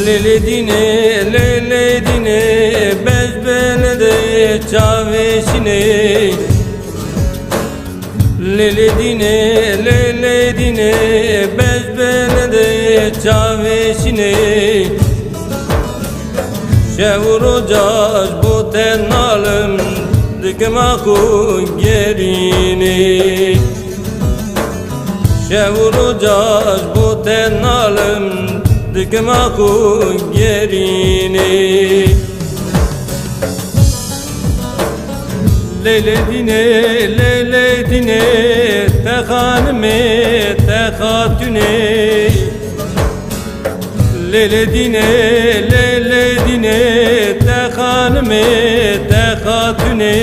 Lele dine bezbelede çaveşine Lele dine bezbelede çaveşine Şevuracağız bu tenalım Dikmaku gerini Şevuracağız bu tenalım Dikmaku gerini Lele dine Tekhanime tekhatüne Lele dine Tekhanime tekhatüne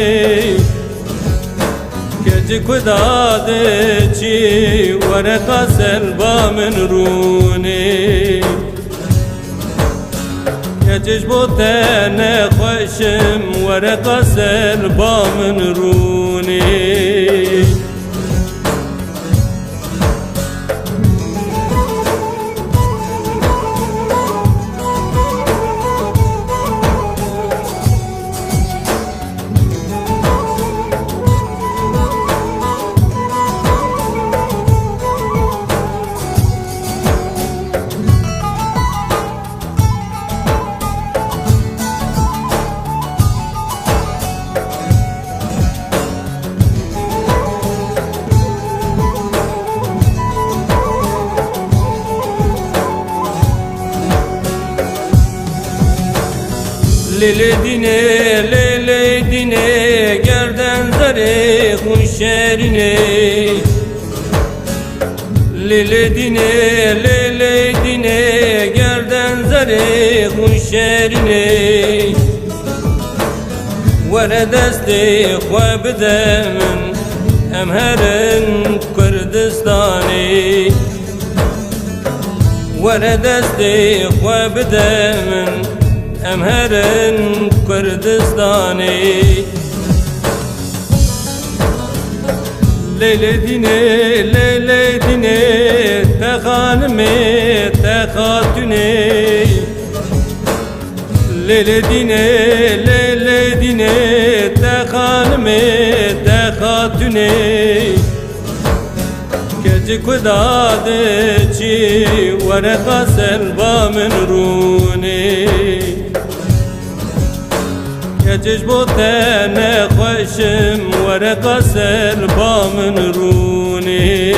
Gece kudade çi Vareka selva min rune Gecej bo tene khoşim Vareka selva min rune Lele dine gerden zare huşerine Lele dine gerden zare huşerine Vere desti khwab demin emherin Kurdistani Vere desti khwab demin emherin Kurdistani Lele dine Tekhanime tekhatüne Lele dine Tekhanime tekhatüne Gece kudade çi Vareka selva min rune Gecej bo tene khoşim Vareka selva min rune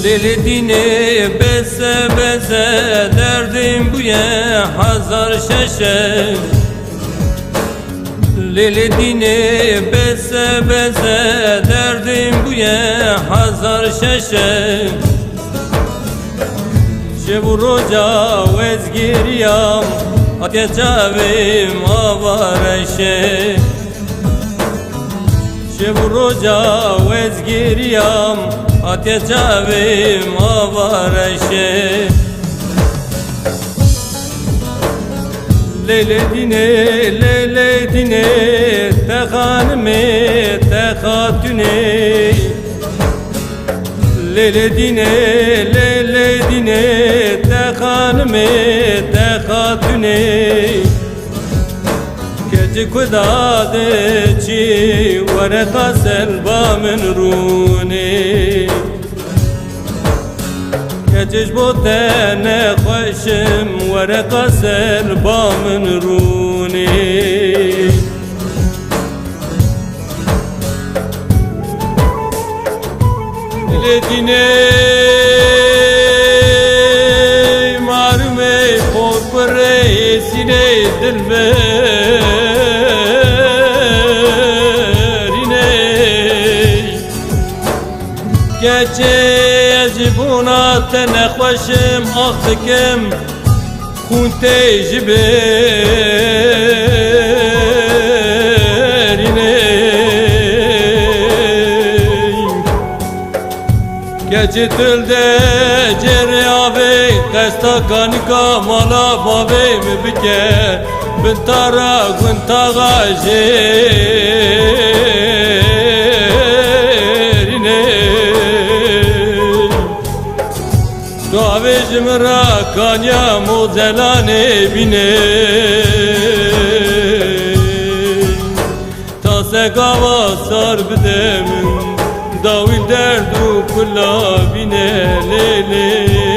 Lele dine beze derdim bu ye hazar şeşe Lele dine beze derdim bu ye hazar şeşe Şevroca vezgiriyam Atya çavim avareşe Şevroca vezgiriyam Atya çavim avareşe Lele dine Tekhanime tekhatüne Lele dine Tekhanime tekhatüne Gece kudade çi Vareka selva min rune Gecej bo tene khoşim Vareka selva min rune Lele dine marume korpore sine dilber بونا تنخوشم آخ بکم خون تجبرینه گچه تلده جره آوه قستا کانیکا مالا باوه مبکه بنتارا گنتاغا جرینه دعوه جمرا کانیا موزلانه بینه تا سگاوا سار بده من داویل درد و کلا بینه لیلی